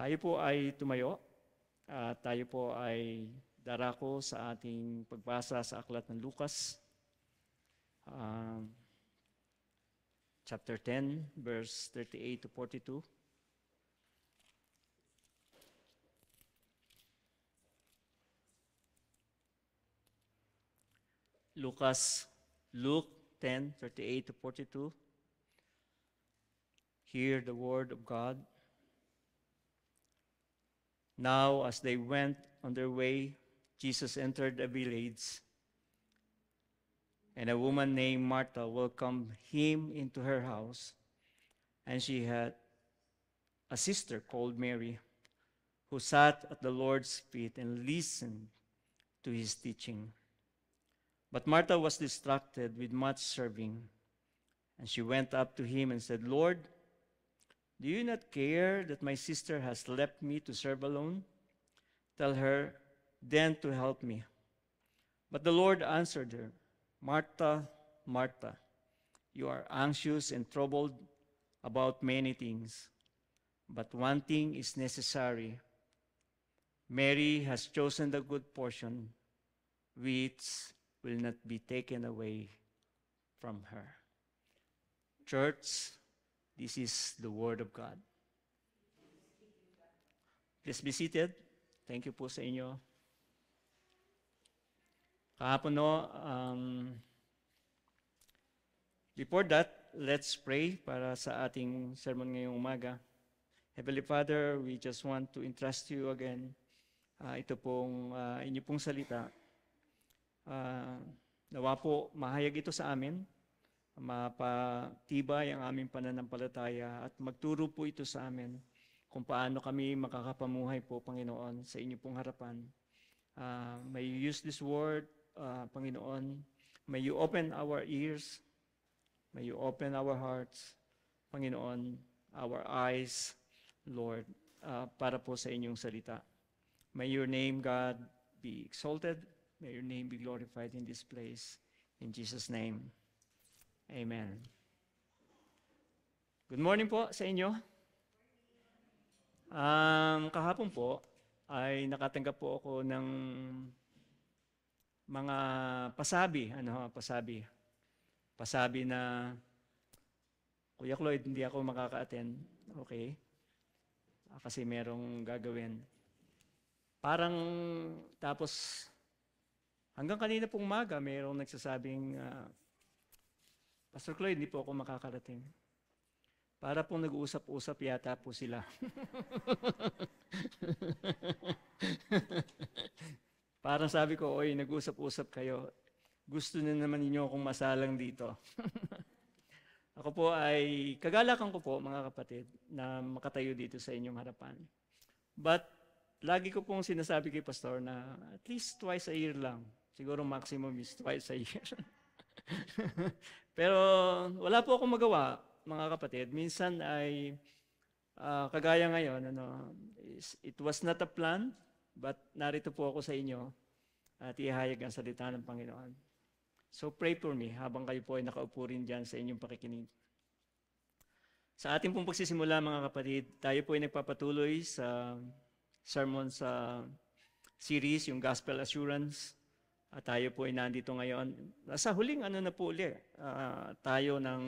Tayo po ay tumayo at tayo po ay darako sa ating pagbasa sa aklat ng Lucas, chapter 10, verse 38 to 42. Luke 10, 38 to 42. Hear the word of God. Now, as they went on their way, Jesus entered a village, and a woman named Martha welcomed him into her house. And she had a sister called Mary, who sat at the Lord's feet and listened to his teaching. But Martha was distracted with much serving, and she went up to him and said, "Lord, do you not care that my sister has left me to serve alone? Tell her then to help me." But the Lord answered her, "Martha, Martha, you are anxious and troubled about many things, but one thing is necessary. Mary has chosen the good portion, which will not be taken away from her." Church, this is the Word of God. Please be seated. Thank you po sa inyo. Kahapon no, before that, let's pray para sa ating sermon ngayong umaga. Heavenly Father, we just want to entrust you again. Ito pong inyo pong salita. Nawa po mahayag ito sa amin, mapatibay ang aming pananampalataya at magturo po ito sa amin kung paano kami makakapamuhay po, Panginoon, sa inyo pong harapan. May you use this word, Panginoon. May you open our ears. May you open our hearts, Panginoon, our eyes, Lord, para po sa inyong salita. May your name, God, be exalted. May your name be glorified in this place. In Jesus' name, amen. Good morning po sa inyo. Kahapon po ay nakatanggap po ako ng mga pasabi. Pasabi na, Kuya Cloyd, hindi ako makaka-attend. Okay. Kasi merong gagawin. Parang tapos hanggang kanina pong umaga, mayroong nagsasabing, Pastor Cloyd, hindi po ako makakarating. Para pong nag-uusap-usap yata po sila. Parang sabi ko, oy, nag-usap-usap kayo. Gusto na naman ninyo akong masalang dito. Ako po ay, kagalakan ko po, mga kapatid, na makatayo dito sa inyong harapan. But, lagi ko pong sinasabi kay Pastor na at least twice a year lang. Siguro maximum is twice a year. Pero wala po akong magawa, mga kapatid. Minsan ay kagaya ngayon, it was not a plan, but narito po ako sa inyo at ihayag ang salita ng Panginoon. So pray for me habang kayo po ay nakaupo rin dyan sa inyong pakikinig. Sa ating pong pagsisimula, mga kapatid, tayo po ay nagpapatuloy sa sermon sa series, yung Gospel Assurance. At tayo po ay nandito ngayon. Nasa huling na po uli. Tayo ng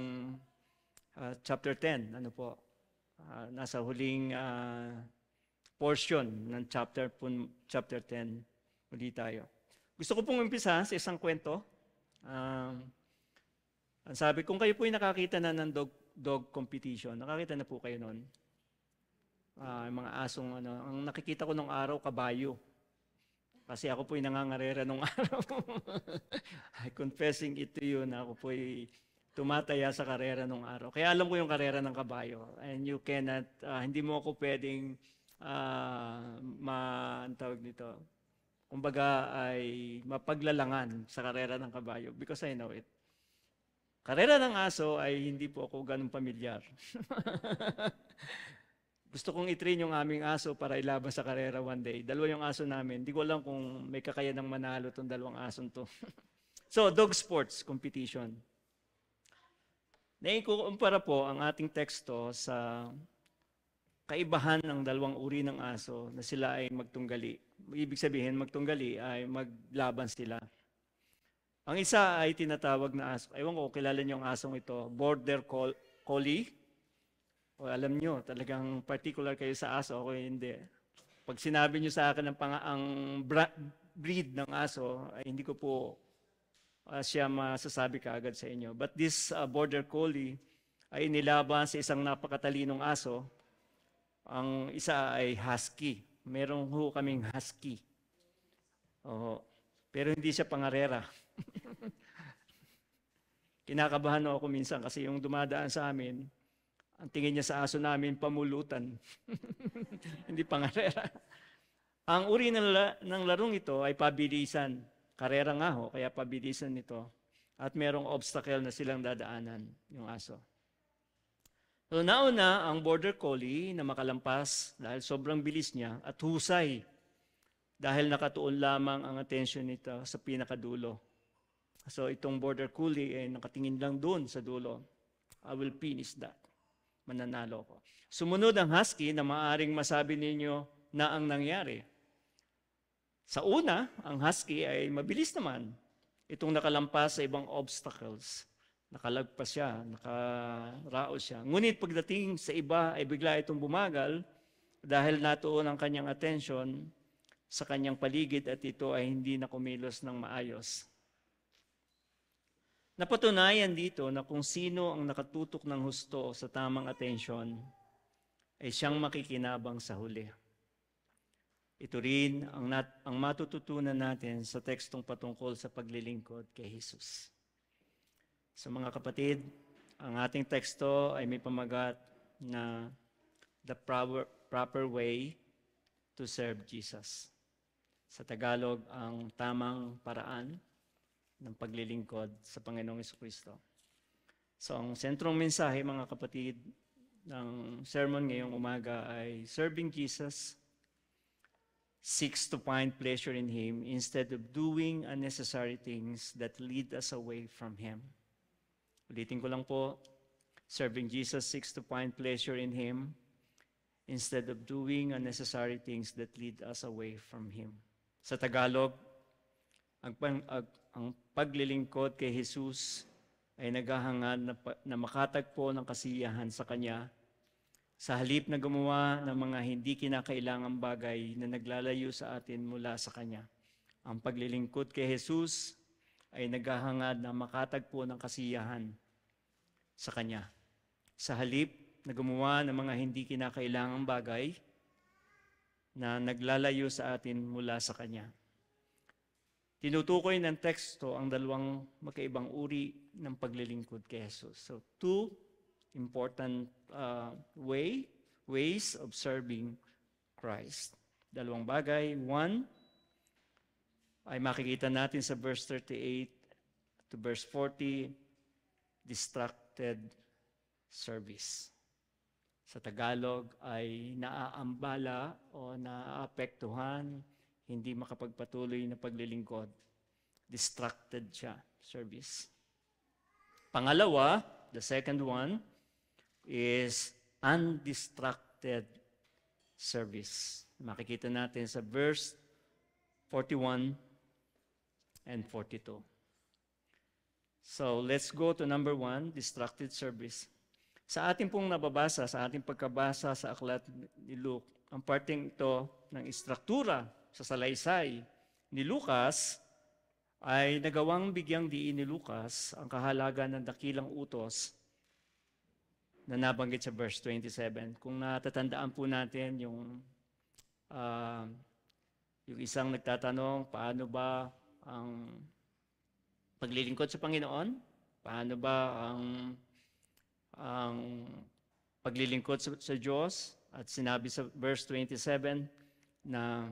chapter 10. Nasa huling portion ng chapter 10. Uli tayo. Gusto ko pong umpisa sa isang kwento. Ang sabi, kung kayo po ay nakakita na ng dog competition, nakakita na po kayo nun. Mga asong, ang nakikita ko nung araw, kabayo. Kasi ako po'y nangangarera nung araw. I confessing it to you na ako po'y tumataya sa karera nung araw. Kaya alam ko yung karera ng kabayo. And you cannot, hindi mo ako pwedeng, tawag nito, kumbaga ay mapaglalangan sa karera ng kabayo because I know it. Karera ng aso ay hindi po ako ganun pamilyar. Gusto kong i-train yung aming aso para ilaban sa karera one day. Dalawa yung aso namin. Hindi ko alam kung may kakayanang manalo itong dalawang ason to. So, dog sports competition. Naikukumpara po ang ating teksto sa kaibahan ng dalawang uri ng aso na sila ay magtunggali. Ibig sabihin, magtunggali ay maglaban sila. Ang isa ay tinatawag na aso. Ewan ko, kilala niyo ang asong ito, Border Collie. O alam niyo, talagang particular kayo sa aso, ako hindi. Pag sinabi niyo sa akin ang breed ng aso, ay hindi ko po siya masasabi kaagad sa inyo. But this Border Collie ay inilaban sa isang napakatalinong aso. Ang isa ay husky. Meron ho kaming husky. Pero hindi siya pangarera. Kinakabahan ako minsan kasi yung dumadaan sa amin, ang tingin niya sa aso namin, pamulutan. Hindi pangarera. Ang uri ng larong ito ay pabilisan. Karera nga ho, kaya pabilisan nito. At merong obstacle na silang dadaanan, yung aso. So nauna ang Border Collie na makalampas dahil sobrang bilis niya at husay dahil nakatuon lamang ang attention nito sa pinakadulo. So itong Border Collie ay nakatingin lang doon sa dulo. I will finish that. Mananalo ko. Sumunod ang husky na maaring masabi ninyo na ang nangyari. Sa una, ang husky ay mabilis naman. Itong nakalampas sa ibang obstacles. Nakalagpas siya, nakaraos siya. Ngunit pagdating sa iba ay bigla itong bumagal dahil natuon ang kanyang atensyon sa kanyang paligid at ito ay hindi na kumilos ng maayos. Napatunayan dito na kung sino ang nakatutok ng husto sa tamang atensyon ay siyang makikinabang sa huli. Ito rin ang matututunan natin sa tekstong patungkol sa paglilingkod kay Jesus. So mga kapatid, ang ating teksto ay may pamagat na the proper way to serve Jesus. Sa Tagalog, ang tamang paraan ng paglilingkod sa Panginoong Jesucristo. So ang sentrong mensahe, mga kapatid, ng sermon ngayong umaga ay serving Jesus seeks to find pleasure in Him instead of doing unnecessary things that lead us away from Him. Ulitin ko lang po, serving Jesus seeks to find pleasure in Him instead of doing unnecessary things that lead us away from Him. Sa Tagalog, ang paglilingkod kay Jesus ay naghahangad na makatagpo ng kasiyahan sa Kanya sa halip na gumawa ng mga hindi kinakailangang bagay na naglalayo sa atin mula sa Kanya. Ang paglilingkod kay Jesus ay naghahangad na makatagpo ng kasiyahan sa Kanya. Sa halip na gumawa ng mga hindi kinakailangang bagay na naglalayo sa atin mula sa Kanya. Tinutukoy ng teksto ang dalawang magkaibang uri ng paglilingkod kay Jesus. So, two important ways of serving Christ. Dalawang bagay. One, ay makikita natin sa verse 38 to verse 40, distracted service. Sa Tagalog ay naaambala o naaapektuhan, hindi makapagpatuloy na paglilingkod. Distracted siya, service. Pangalawa, the second one, is undistracted service. Makikita natin sa verse 41 and 42. So, let's go to number 1, distracted service. Sa ating pong nababasa, sa ating pagkabasa sa aklat ni Luke, ang parteng ito ng istruktura sa salaysay ni Lucas ay nagawang bigyang diin ni Lucas ang kahalagan ng dakilang utos na nabanggit sa verse 27. Kung natatandaan po natin yung isang nagtatanong, paano ba ang paglilingkod sa Panginoon? Paano ba ang paglilingkod sa Diyos? At sinabi sa verse 27 na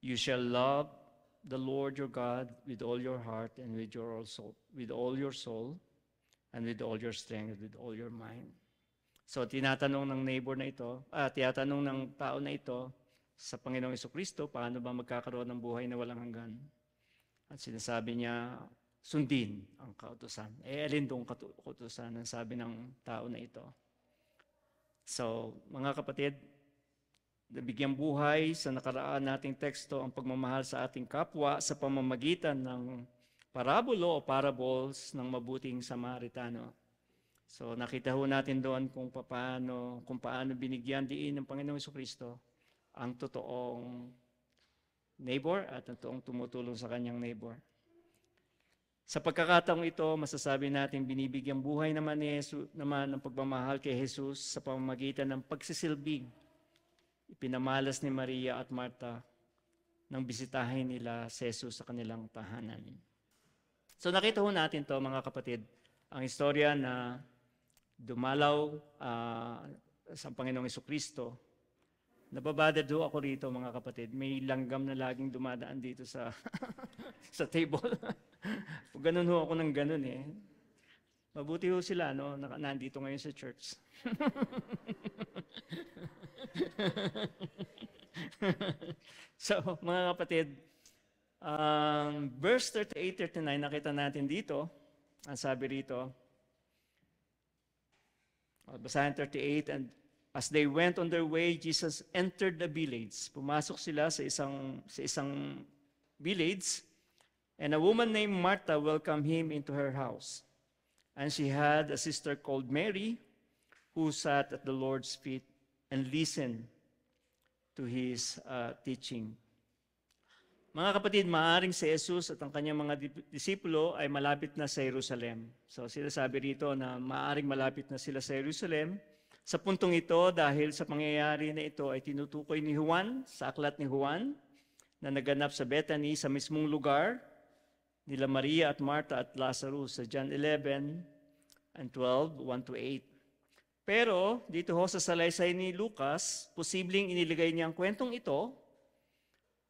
you shall love the Lord your God with all your heart and with all your soul, and with all your strength, with all your mind. So, tinatanong ng neighbor na ito, tinatanong ng tao na ito sa Panginoong Jesucristo, paano ba magkakaroon ng buhay na walang hanggan? At sinasabi niya, sundin ang kautusan. Alin dong kautusan ang sabi ng tao na ito? So, mga kapatid, nabigyang buhay sa nakaraan nating teksto ang pagmamahal sa ating kapwa sa pamamagitan ng parabulo o parables ng mabuting Samaritano. So nakita ho natin doon kung paano binigyan diin ng Panginoong Jesucristo ang totoong neighbor at ang totoong tumutulong sa kanyang neighbor. Sa pagkakataong ito, masasabi natin binibigyang buhay naman ni Jesus, naman ng pagmamahal kay Jesus sa pamamagitan ng pagsisilbing ipinamalas ni Maria at Marta nang bisitahin nila si Jesus sa kanilang tahanan. So nakita ho natin to mga kapatid, ang istorya na dumalaw sa Panginoong Jesucristo. Nababadad ho ako rito mga kapatid. May langgam na laging dumadaan dito sa sa table. Ganun ho ako ng ganun eh. Mabuti ho sila, no? Nandito ngayon sa church. So, mga kapatid, verse 38-39, nakita natin dito, ang sabi rito, basahin 38, and as they went on their way, Jesus entered the village. Pumasok sila sa isang village, and a woman named Martha welcomed him into her house. And she had a sister called Mary, who sat at the Lord's feet and listened to his teaching. Mga kapatid, maaaring si Jesus at ang kanyang mga disipulo ay malapit na sa Jerusalem. So sila sabi rito na maaaring malapit na sila sa Jerusalem. Sa puntong ito, dahil sa pangyayari na ito ay tinutukoy ni Juan, sa aklat ni Juan, na naganap sa Bethany sa mismong lugar, nila Maria at Martha at Lazarus sa John 11 and 12, 1-8. Pero dito ho sa salaysay ni Lucas, posibleng iniligay niya ang kwentong ito,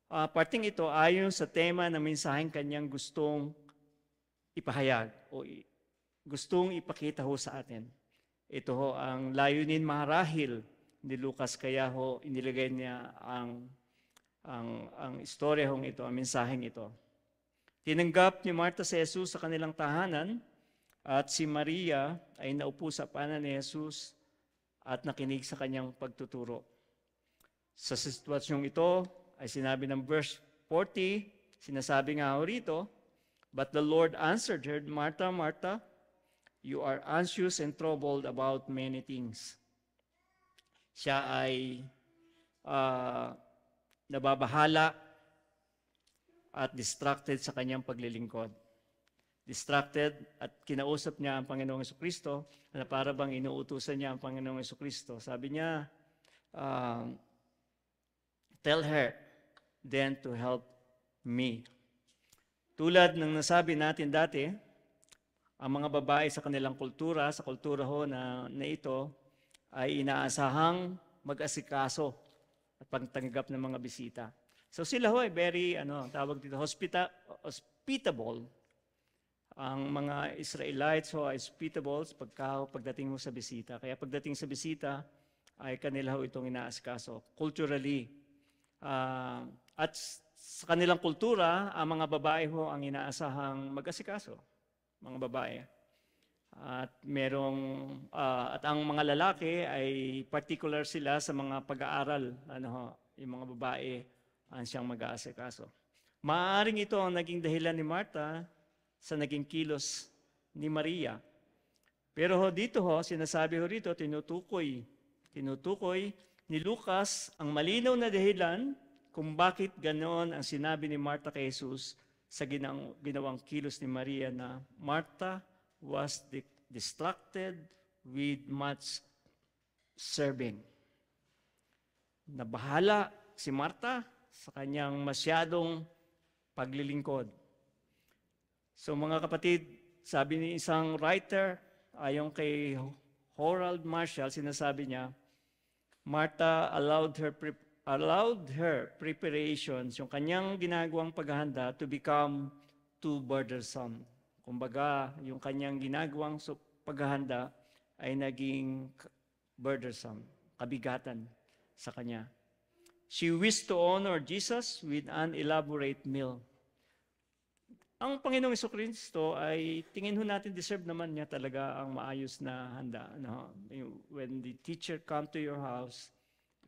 parting ito ayon sa tema na mensaheng kanyang gustong ipahayag o gustong ipakita ho sa atin. Ito ho ang layunin marahil ni Lucas, kaya ho inilagay niya ang istorya hong ito, ang mensaheng ito. Tinanggap ni Martha si Jesus sa kanilang tahanan at si Maria ay naupo sa paanan ni Jesus at nakinig sa kanyang pagtuturo. Sa sitwasyong ito ay sinabi ng verse 40, sinasabi nga ho rito, but the Lord answered her, Martha, Martha, you are anxious and troubled about many things. Siya ay nababahala at distracted sa kanyang paglilingkod. Distracted at kinausap niya ang Panginoong Jesucristo na para bang inuutusan niya ang Panginoong Jesucristo. Sabi niya, tell her then to help me. Tulad ng nasabi natin dati, ang mga babae sa kanilang kultura, sa kultura ho na ito, ay inaasahang mag-asikaso at pagtanggap ng mga bisita. So sila ho ay very, tawag dito, hospitable. Ang mga Israelites ho ay hospitable pagdating ho sa bisita. Kaya pagdating sa bisita, ay kanila ho itong inaasikaso. Culturally, at sa kanilang kultura, ang mga babae ho ang inaasahang mag-asikaso. Mga babae. At at ang mga lalaki ay particular sila sa mga pag-aaral. Yung mga babae ang siyang mag-aasikaso. Maaaring ito ang naging dahilan ni Martha sa naging kilos ni Maria. Pero dito sinasabi rito, tinutukoy ni Lucas ang malinaw na dahilan kung bakit ganoon ang sinabi ni Martha kay Jesus sa ginawang kilos ni Maria na Martha was distracted with much serving. Nabahala si Martha sa kanyang masyadong paglilingkod. So mga kapatid, sabi ni isang writer, ayon kay Harold Marshall, sinasabi niya, Martha allowed her preparations, yung kanyang ginagawang paghahanda, to become too burdensome. Kumbaga, yung kanyang ginagawang paghahanda ay naging burdensome, kabigatan sa kanya. She wished to honor Jesus with an elaborate meal. Ang Panginoong Jesucristo ay tingin ho natin deserve naman niya talaga ang maayos na handa. No? When the teacher come to your house,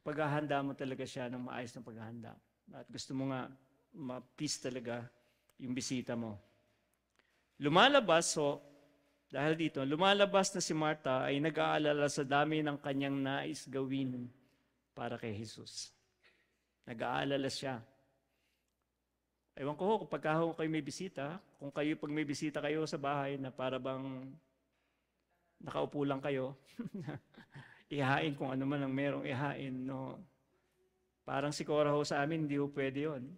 paghahanda mo talaga siya ng maayos na paghahanda. At gusto mo nga ma-peace talaga yung bisita mo. Lumalabas dahil dito, lumalabas na si Martha ay nag-aalala sa dami ng kanyang nais gawin para kay Jesus. Nag-aalala siya. Ewan ko kapag kayo may bisita, pag may bisita kayo sa bahay na para bang nakaupo lang kayo, ihain kung ano man ang merong ihain, no? Parang si Cora ho sa amin, hindi ho pwede yun.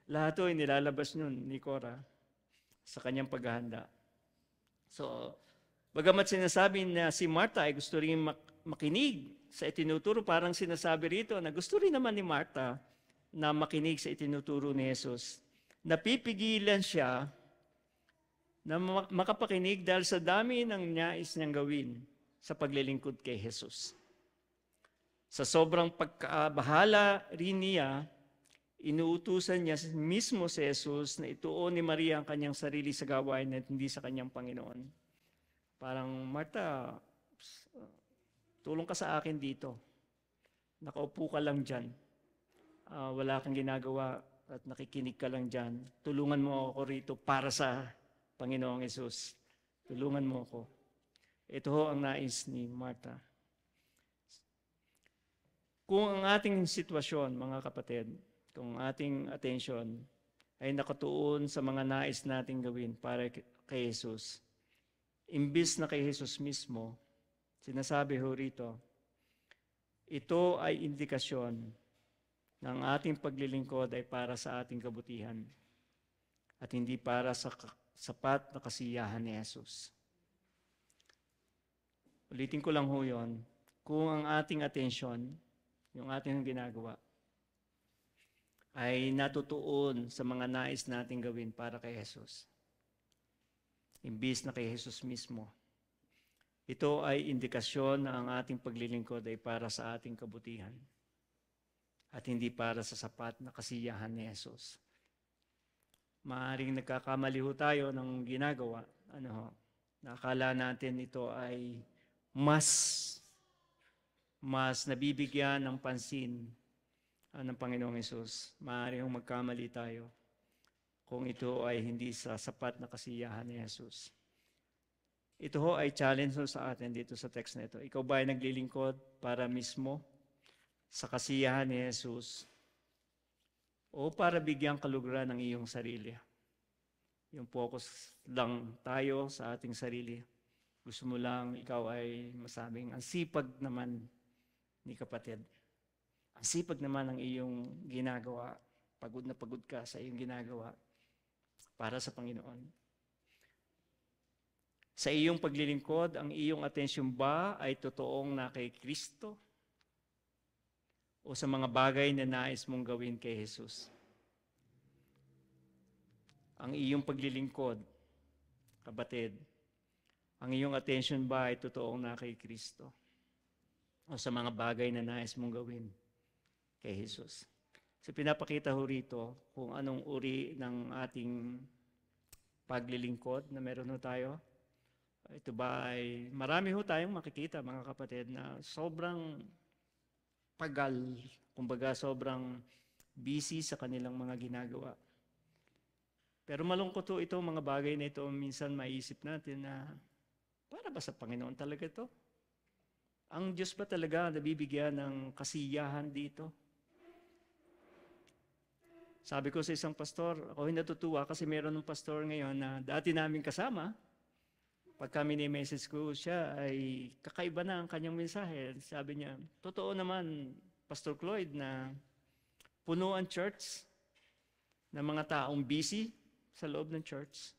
Lahat ho, nilalabas nun ni Cora sa kanyang paghahanda. So, bagamat sinasabi na si Martha ay gusto rin makinig sa itinuturo, parang sinasabi rito na gusto rin naman ni Martha na makinig sa itinuturo ni Jesus. Napipigilan siya na makapakinig dahil sa dami ng nais niyang gawin sa paglilingkod kay Jesus. Sa sobrang pagkabahala rin niya, inuutusan niya mismo si Jesus na ituon ni Maria ang kanyang sarili sa gawain at hindi sa kanyang Panginoon. Parang, Martha, tulong ka sa akin dito. Nakaupo ka lang dyan. Wala kang ginagawa at nakikinig ka lang dyan. Tulungan mo ako rito para sa Panginoong Yesus. Tulungan mo ako. Ito ho ang nais ni Martha. Kung ang ating sitwasyon, mga kapatid, kung ating attention ay nakatuon sa mga nais nating gawin para kay Jesus, imbis na kay Jesus mismo, sinasabi ho rito, ito ay indikasyon ng ating paglilingkod ay para sa ating kabutihan at hindi para sa sapat na kasiyahan ni Jesus. Ulitin ko lang ho yun. Kung ang ating atensyon, yung ating ginagawa, ay natutuon sa mga nais nating gawin para kay Jesus, imbis na kay Jesus mismo, ito ay indikasyon na ang ating paglilingkod ay para sa ating kabutihan at hindi para sa sapat na kasiyahan ni Jesus. Maaring nagkakamali ho tayo ng ginagawa. Nakakala natin ito ay mas nabibigyan ng pansin ng Panginoong Hesus. Maaring magkamali tayo kung ito ay hindi sa sapat na kasiyahan ni Jesus. Ito ho ay challenge sa atin dito sa text na ito. Ikaw ba ay naglilingkod para mismo sa kasiyahan ni Jesus o para bigyang kaluguran ng iyong sarili? Yung focus lang tayo sa ating sarili. Gusto mo lang ikaw ay masabing, ang sipag naman ni kapatid. Ang sipag naman ng iyong ginagawa. Pagod na pagod ka sa iyong ginagawa para sa Panginoon. Sa iyong paglilingkod, ang iyong atensyon ba ay totoong na kay Kristo? O sa mga bagay na nais mong gawin kay Jesus? Ang iyong paglilingkod, kapatid, ang iyong attention ba ay totoong na kay Kristo? O sa mga bagay na nais mong gawin kay Jesus? So pinapakita ho rito kung anong uri ng ating paglilingkod na meron ho tayo. Ito ba ay, marami ho tayong makikita mga kapatid na sobrang pagal, kumbaga sobrang busy sa kanilang mga ginagawa. Pero malungkot ho ito, mga bagay na ito, minsan maisip natin na, para ba sa Panginoon talaga ito? Ang Diyos ba talaga nabibigyan ng kasiyahan dito? Sabi ko sa isang pastor, ako natutuwa kasi meron ng pastor ngayon na dati namin kasama. Pag kami ni-message ko siya, ay kakaiba na ang kanyang mensahe. Sabi niya, totoo naman, Pastor Cloyd, na puno ang church ng mga taong busy sa loob ng church.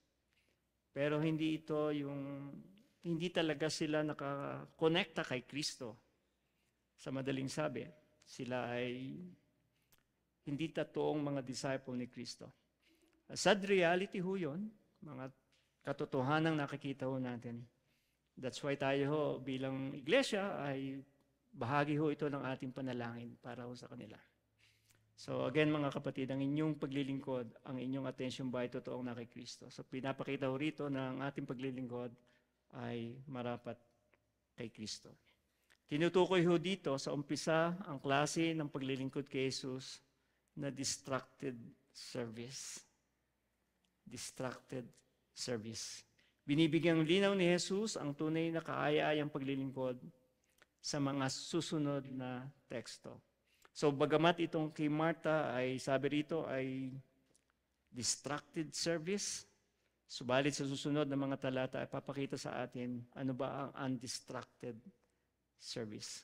Pero hindi talaga sila nakakonekta kay Kristo. Sa madaling sabi, sila ay hindi totoong mga disciple ni Kristo. Sad reality ho yun, mga katotohanang nakikita ho natin. That's why tayo ho bilang iglesia ay bahagi ho ito ng ating panalangin para ho sa kanila. So again mga kapatid, ang inyong paglilingkod, ang inyong attention ba ay totoong na kay Kristo? So pinapakita ho rito na ang ating paglilingkod ay marapat kay Kristo. Tinutukoy ho dito sa umpisa ang klase ng paglilingkod kay Jesus na distracted service. Distracted service. Binibigyang linaw ni Jesus ang tunay na kaaya-ayang paglilingkod sa mga susunod na teksto. So bagamat itong kay Martha ay sabi rito ay distracted service, subalit sa susunod na mga talata ay papakita sa atin ano ba ang undistracted service.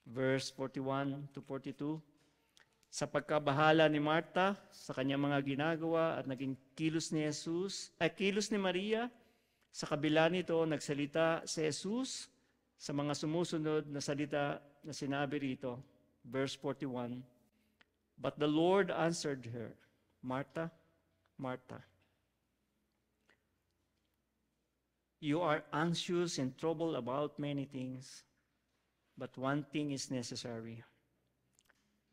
Verse 41 to 42, sa pagkabahala ni Martha sa kanyang mga ginagawa at naging kilos ni kilos ni Maria, sa kabila nito nagsalita si Jesus sa mga sumusunod na salita na sinabi rito. Verse 41, but the Lord answered her, Martha, Martha, you are anxious and troubled about many things, but one thing is necessary.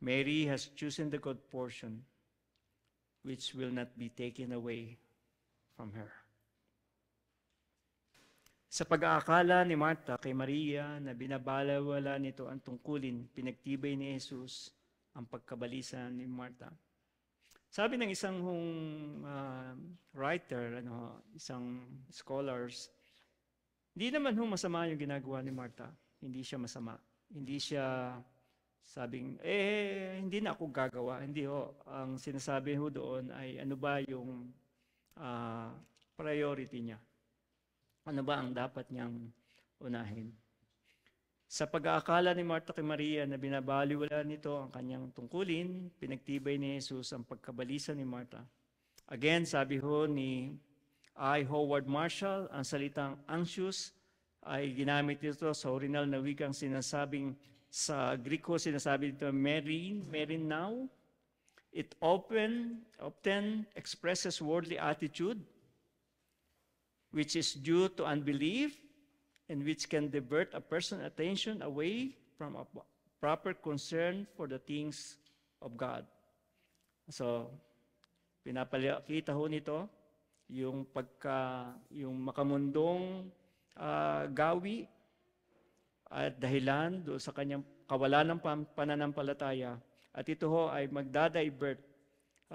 Mary has chosen the good portion, which will not be taken away from her. Sa pag-aakala ni Martha kay Maria na binabalawala nito ang tungkulin, pinagtibay ni Jesus ang pagkabalisa ni Martha. Sabi ng isang writer, isang scholars, hindi naman masama yung ginagawa ni Martha. Hindi siya masama. Hindi siya sabing, hindi na ako gagawa. Hindi ho. Ang sinasabi ho doon ay ano ba yung priority niya. Ano ba ang dapat niyang unahin? Sa pag-aakala ni Martha kay Maria na binabaliwala nito ang kanyang tungkulin, pinagtibay ni Jesus ang pagkabalisa ni Martha. Again, sabi ho ni I. Howard Marshall, ang salitang anxious ay ginamit ito sa original na wikang sinasabing, sa Greek sinasabi dito, merin now. It often expresses worldly attitude, which is due to unbelief and which can divert a person's attention away from a proper concern for the things of God. So, pinapakita ho nito yung makamundong gawi at dahilan doon sa kanyang kawalan ng pananampalataya. At ito ho ay magdadivert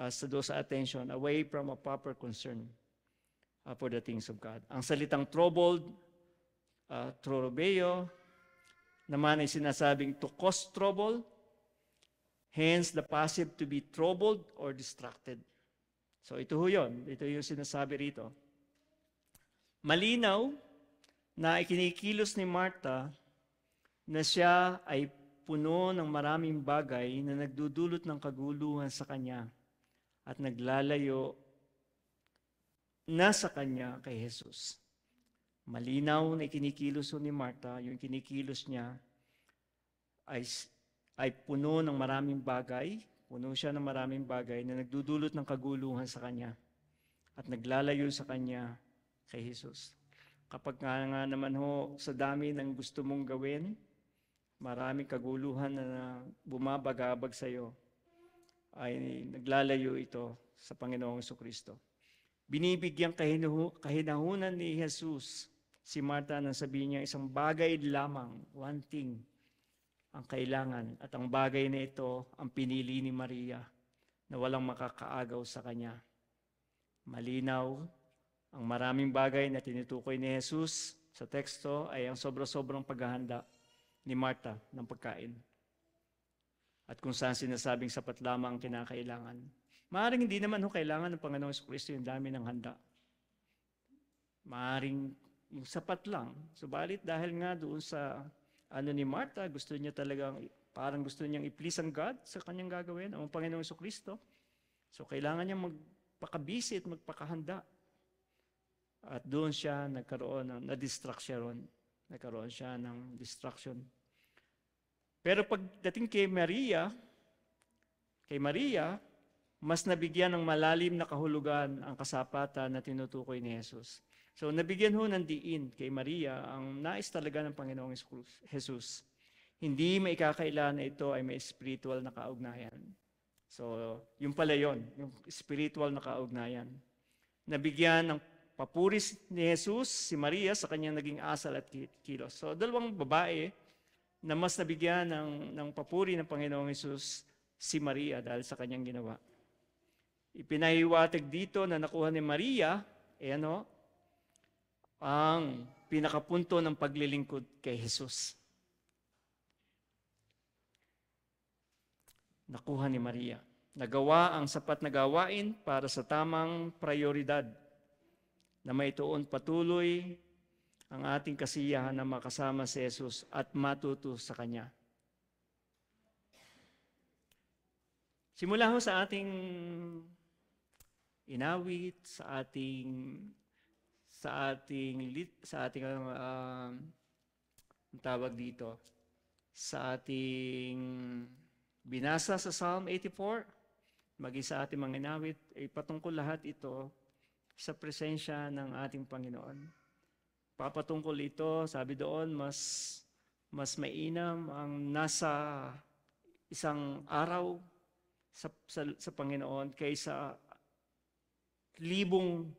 sa attention away from a proper concern for the things of God. Ang salitang troubled, trobeo, naman ay sinasabing to cause trouble, hence the passive to be troubled or distracted. So ito ho yun. Ito yung sinasabi rito. Malinaw na ikinikilos ni Martha na siya ay puno ng maraming bagay na nagdudulot ng kaguluhan sa kanya at naglalayo na sa kanya kay Jesus. Malinaw na ikinikilos ni Martha, yung kinikilos niya ay puno ng maraming bagay, puno siya ng maraming bagay na nagdudulot ng kaguluhan sa kanya at naglalayo sa kanya kay Jesus. Kapag nga naman sa dami ng gusto mong gawin, maraming kaguluhan na bumabagabag sa iyo, ay naglalayo ito sa Panginoong Jesucristo. Binibigyang kahinahunan ni Jesus si Martha nang sabihin niya isang bagay lamang, one thing, ang kailangan. At ang bagay na ito ang pinili ni Maria na walang makakaagaw sa kanya. Malinaw, ang maraming bagay na tinutukoy ni Jesus sa teksto ay ang sobra-sobrang paghahanda ni Martha ng pagkain. At kung saan sinasabing sapat lamang ang kinakailangan. Maaaring hindi naman kailangan ng Panginoong Jesucristo yung dami ng handa. Maaaring yung sapat lang. Subalit dahil nga doon sa ni Martha, gusto niya talagang, parang gusto niyang i-please ang God sa kanyang gagawin, ang Panginoong Jesucristo. So kailangan niya magpakabisi at magpakahanda. At doon siya nagkaroon na-distraction. Nagkaroon siya ng distraction. Pero pagdating kay Maria, mas nabigyan ng malalim na kahulugan ang kasapatan na tinutukoy ni Jesus. So nabigyan ng diin kay Maria ang nais talaga ng Panginoong Jesus. Hindi maikakaila na ito ay may spiritual na kaugnayan. So, yung pala yun, yung spiritual na kaugnayan. Nabigyan ng papuri ni Jesus, si Maria, sa kanyang naging asal at kilos. So, dalawang babae na mas nabigyan ng papuri ng Panginoong Jesus, si Maria, dahil sa kanyang ginawa. Ipinahiwatig dito na nakuha ni Maria, ang pinakapunto ng paglilingkod kay Jesus. Nakuha ni Maria. Nagawa ang sapat na gawain para sa tamang prioridad na maituon patuloy ang ating kasiyahan na makasama si Jesus at matuto sa Kanya. Simula ho sa ating inawit, sa ating tawag dito, sa ating binasa sa Psalm 84, maging sa ating mga inawit, ay patungkol lahat ito sa presensya ng ating Panginoon. Papatungkol ito, sabi doon, mas mainam ang nasa isang araw sa Panginoon kaysa libong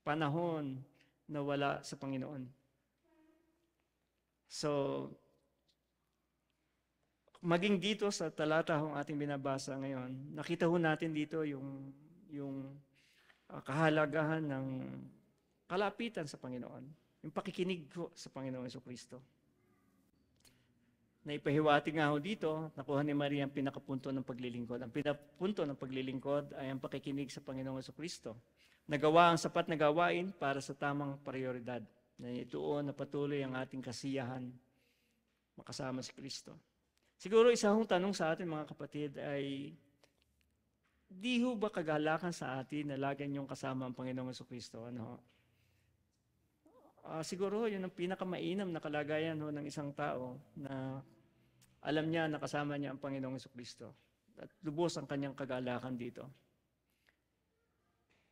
panahon na wala sa Panginoon. So, maging dito sa talata hong ating binabasa ngayon, nakita ho natin dito yung kahalagahan ng kalapitan sa Panginoon, yung pakikinig ho sa Panginoong Jesucristo. Na ipahiwatig nga ho dito, nakuha ni Maria ang pinakapunto ng paglilingkod. Ang pinapunto ng paglilingkod ay ang pakikinig sa Panginoong Jesucristo. Nagawa ang sapat na gawain para sa tamang prioridad. Na ituon na patuloy ang ating kasiyahan makasama si Kristo. Siguro isa hong tanong sa atin mga kapatid ay, di ho ba kagalakan sa atin na lagi niyong kasama ang Panginoong Jesucristo? Siguro yun ang pinakamainam na kalagayan ho ng isang tao na alam niya na kasama niya ang Panginoong Jesucristo. At lubos ang kanyang kagalakan dito.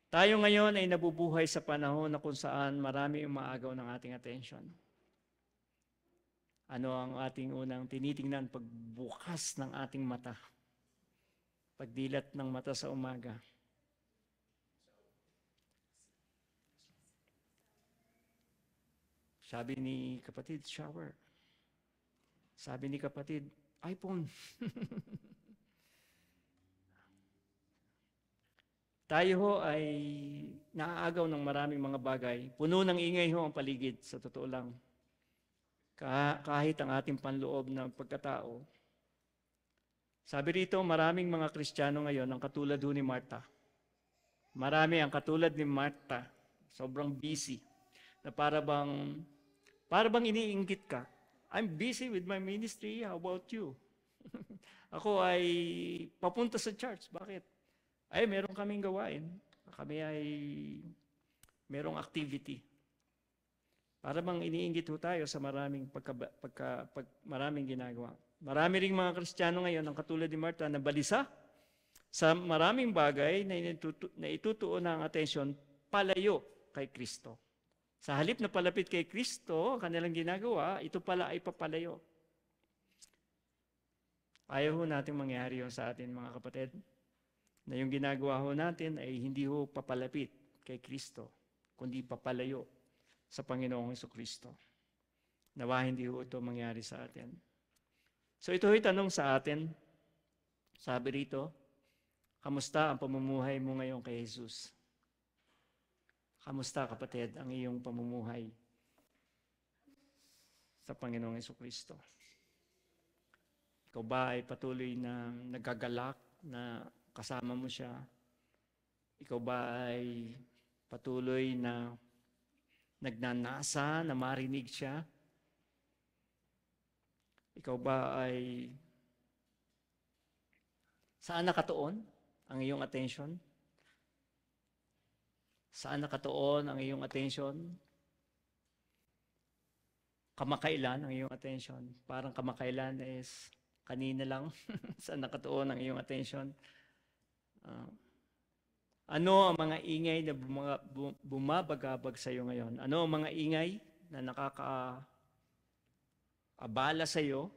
Tayo ngayon ay nabubuhay sa panahon na kung saan marami umaagaw ng ating atensyon. Ano ang ating unang tinitingnan pagbukas ng ating mata? Pagdilat ng mata sa umaga. Sabi ni kapatid, shower. Sabi ni kapatid, iPhone. Tayo ho ay naaagaw ng maraming mga bagay. Puno ng ingay ho ang paligid, sa totoo lang. Kahit ang ating panloob ng pagkatao. Sabi rito, maraming mga Kristiyano ngayon ang katulad ho ni Martha. Marami ang katulad ni Martha, sobrang busy, na para bang iniinggit ka. I'm busy with my ministry, how about you? Ako ay papunta sa church, bakit? Ay, meron kaming gawain. Kami ay merong activity. Para bang iniinggit ho tayo sa maraming maraming ginagawa. Marami ring mga Kristiyano ngayon ang katulad ni Martha na balisa sa maraming bagay na itutuon ang atensyon palayo kay Kristo. Sa halip na palapit kay Kristo, kanilang ginagawa, ito pala ay papalayo. Ayaw ho natin mangyari yun sa atin mga kapatid. Na yung ginagawa ho natin ay hindi ho papalapit kay Kristo, kundi papalayo sa Panginoong Jesucristo. Nawa hindi ho ito mangyari sa atin. So ito ho'y tanong sa atin. Sabi rito, kamusta ang pamumuhay mo ngayon kay Jesus? Kamusta kapatid ang iyong pamumuhay sa Panginoong Jesucristo? Ikaw ba ay patuloy na nagagalak na kasama mo siya? Ikaw ba ay patuloy na nagnanasa na marinig siya? Ikaw ba ay saan nakatuon ang iyong attention? Saan nakatuon ang iyong attention? Kamakailan ang iyong attention? Parang kamakailan is kanina lang. Saan nakatuon ang iyong attention? Ano ang mga ingay na bumabagabag sa iyo ngayon? Ano ang mga ingay na nakakaabala sa iyo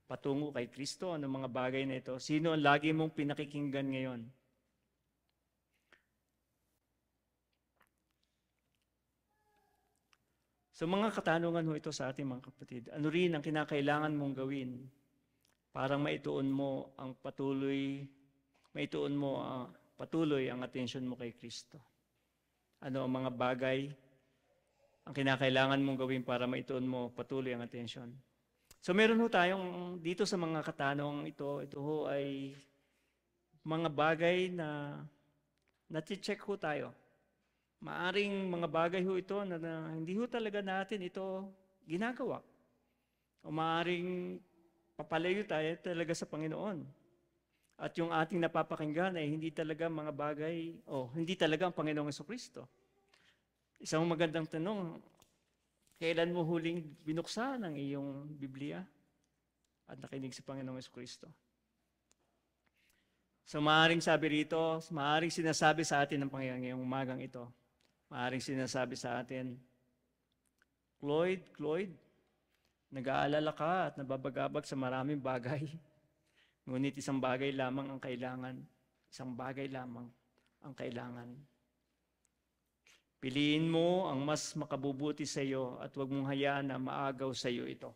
patungo kay Kristo? Ano mga bagay na ito? Sino ang lagi mong pinakikinggan ngayon? So mga katanungan ho ito sa ating mga kapatid. Ano rin ang kinakailangan mong gawin para maituon mo patuloy ang atensyon mo kay Kristo? Ano ang mga bagay ang kinakailangan mong gawin para maituon mo patuloy ang atensyon? So meron ho tayong dito sa mga katanungan ito ho ay mga bagay na nati-check ho tayo. Maaring mga bagay ho ito na hindi ho talaga natin ito ginagawa. O maaring papalayo tayo talaga sa Panginoon. At yung ating napapakinggan ay hindi talaga mga bagay, hindi talaga ang Panginoong Jesucristo. Isang magandang tanong, kailan mo huling binuksan ang iyong Biblia at nakinig sa Panginoong Jesucristo? So maaaring sabi rito, maaaring sinasabi sa atin ng Panginoon ngayong umagang ito, maaaring sinasabi sa atin, Cloyd, nag-aalala ka at nababagabag sa maraming bagay. Ngunit isang bagay lamang ang kailangan. Isang bagay lamang ang kailangan. Piliin mo ang mas makabubuti sa iyo at huwag mong hayaan na maagaw sa iyo ito.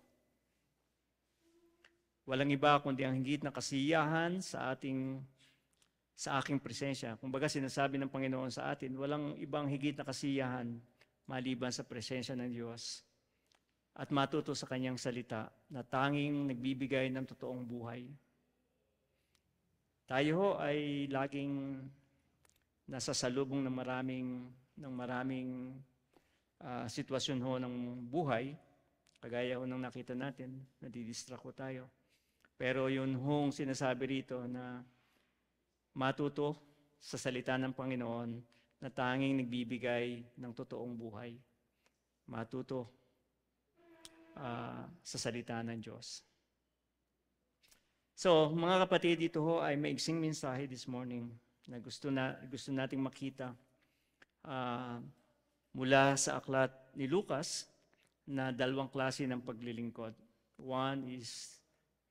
Walang iba kundi ang higit na kasiyahan sa aking presensya. Kumbaga sinasabi ng Panginoon sa atin, walang ibang higit na kasiyahan maliban sa presensya ng Diyos at matuto sa Kanyang salita na tanging nagbibigay ng totoong buhay. Tayo ho ay laging nasa salubong ng maraming sitwasyon ho ng buhay, kagaya ho ng nakita natin, nadidistract ho tayo. Pero yun hong sinasabi rito na matuto sa salita ng Panginoon na tanging nagbibigay ng totoong buhay. Matuto sa salita ng Diyos. So, mga kapatid, ito ho ay maigsing mensahe this morning na gusto nating makita mula sa aklat ni Lucas na dalawang klase ng paglilingkod. One is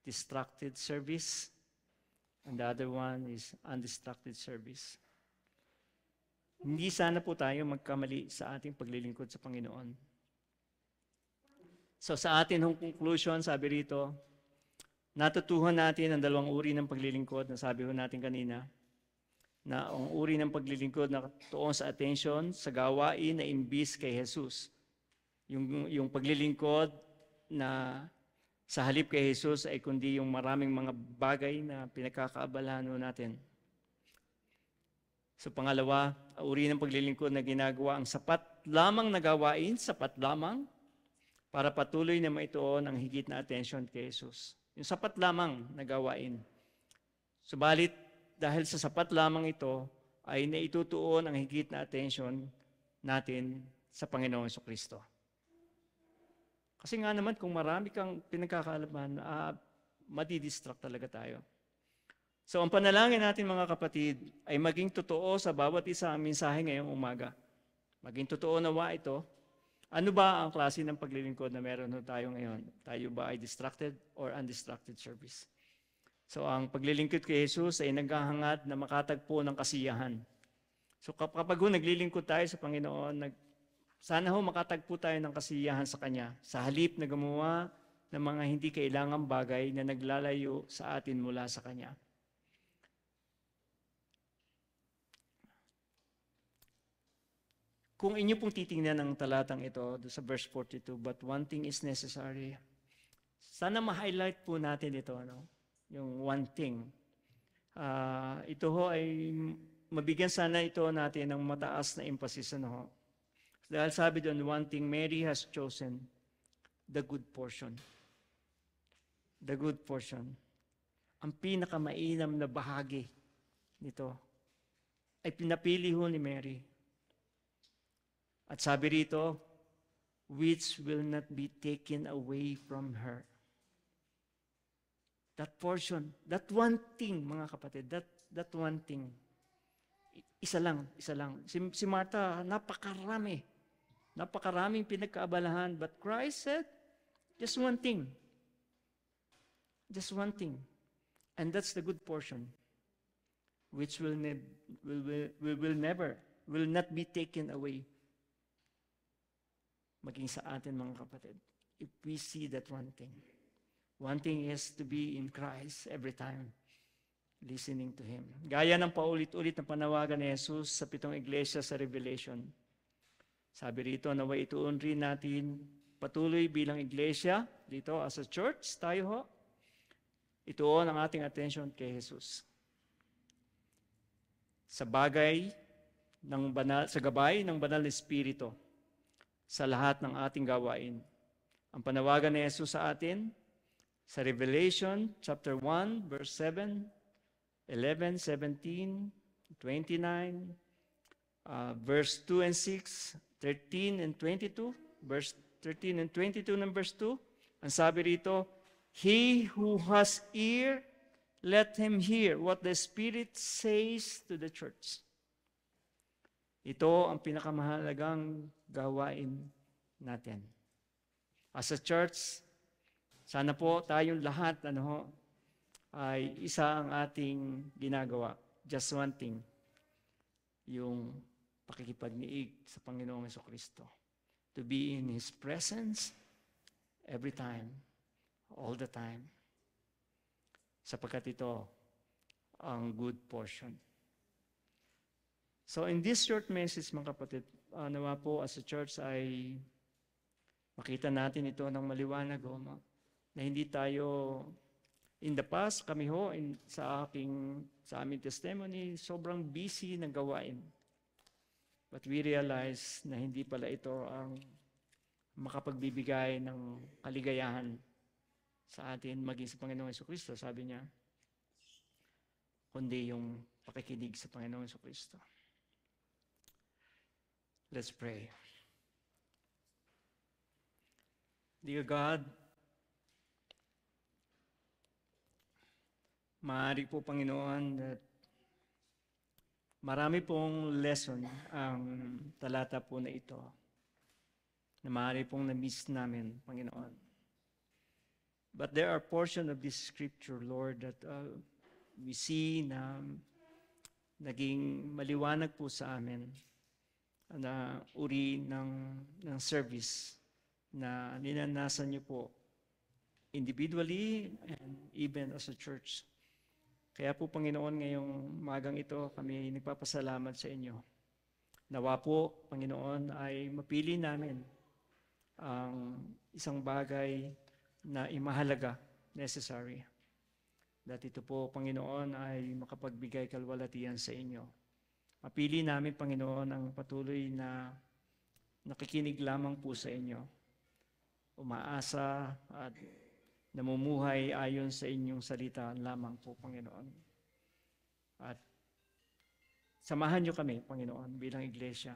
distracted service and the other one is undistracted service. Hindi sana po tayo magkamali sa ating paglilingkod sa Panginoon. So sa atin hong conclusion, sabi rito, natutuhan natin ang dalawang uri ng paglilingkod na sabi ho natin kanina, na ang uri ng paglilingkod na tuon sa attention, sa gawain na imbis kay Jesus. Yung paglilingkod na sa halip kay Jesus ay kundi yung maraming mga bagay na pinagkakaabalahan natin. So pangalawa, uri ng paglilingkod na ginagawa ang sapat lamang na gawain, sapat lamang, para patuloy na maituon ang higit na attention kay Jesus. Yung sapat lamang na gawain. Subalit, dahil sa sapat lamang ito, ay naitutuon ang higit na attention natin sa Panginoong Jesucristo. Kasi nga naman, kung marami kang pinagkakaalaman, madidistract talaga tayo. So, ang panalangin natin mga kapatid ay maging totoo sa bawat isa ang mensahe ngayong umaga. Maging totoo nawa ito. Ano ba ang klase ng paglilingkod na meron tayo ngayon? Tayo ba ay distracted or undistracted service? So, ang paglilingkod kay Jesus ay naghahangad na makatagpo ng kasiyahan. So, kapag naglilingkod tayo sa Panginoon, sana ho makatagpo tayo ng kasiyahan sa Kanya, sa halip na gumawa ng mga hindi kailangang bagay na naglalayo sa atin mula sa Kanya. Kung inyo pong titingnan ang talatang ito sa verse 42, but one thing is necessary. Sana ma-highlight po natin ito, yung one thing. Ito ho ay mabigyan sana ito natin ng mataas na emphasis. Dahil sabi doon, one thing, Mary has chosen the good portion. The good portion. Ang pinakamainam na bahagi nito ay pinapili ho ni Mary. At sabi rito, which will not be taken away from her. That portion, that one thing, mga kapatid, that one thing. Isa lang. Si Martha, napakaraming pinagkaabalahan, but Christ said, just one thing. Just one thing. And that's the good portion, which will not be taken away. Maging sa atin, mga kapatid, if we see that one thing. One thing is to be in Christ every time, listening to Him. Gaya ng paulit-ulit na panawagan ni Jesus sa 7 iglesia sa Revelation. Sabi rito, naway ituon rin natin patuloy bilang iglesia, dito as a church, tayo ho, ituon ang ating attention kay Jesus. Sa gabay ng banal na Espiritu, sa lahat ng ating gawain. Ang panawagan ni Jesus sa atin, sa Revelation chapter 1, verse 7, 11, 17, 29, verse 2 and 6, 13 and 22, verse 13 and 22 ng verse 2, ang sabi rito, He who has ear, let him hear what the Spirit says to the church. Ito ang pinakamahalagang gawain natin. As a church, sana po tayong lahat ay isa ang ating ginagawa. Just one thing, yung pakikipagniig sa Panginoong Jesucristo. To be in His presence every time, all the time. Sapagkat ito ang good portion. So in this short message, mga kapatid, nawa po as a church ay makita natin ito ng maliwanag na hindi tayo, in the past, kami sa aming testimony, sobrang busy ng gawain. But we realize na hindi pala ito ang makapagbibigay ng kaligayahan sa atin, maging sa Panginoong Jesucristo, sabi niya, kundi yung pakikinig sa Panginoong Jesucristo. Let's pray. Dear God, maaari po, Panginoon, that marami pong lesson ang talata po na ito na maaari pong na-miss namin, Panginoon. But there are portion of this scripture, Lord, that we see na naging maliwanag po sa amin na uri ng service na ninanasan niyo po individually and even as a church. Kaya po, Panginoon, ngayong magang ito, kami nagpapasalamat sa inyo. Nawa po, Panginoon, ay mapili namin ang isang bagay na imahalaga, necessary. That ito po, Panginoon, ay makapagbigay kalwalatian sa inyo. Mapili namin, Panginoon, ang patuloy na nakikinig lamang po sa inyo. Umaasa at namumuhay ayon sa inyong salita lamang po, Panginoon. At samahan niyo kami, Panginoon, bilang iglesia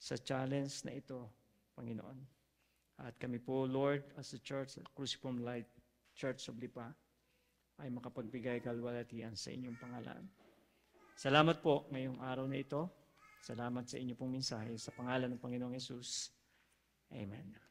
sa challenge na ito, Panginoon. At kami po, Lord, as a church, Cruciform Light Church of Lipa, ay makapagbigay kalwalatian sa inyong pangalan. Salamat po ngayong araw na ito. Salamat sa inyo pong mensahe. Sa pangalan ng Panginoong Yesus. Amen.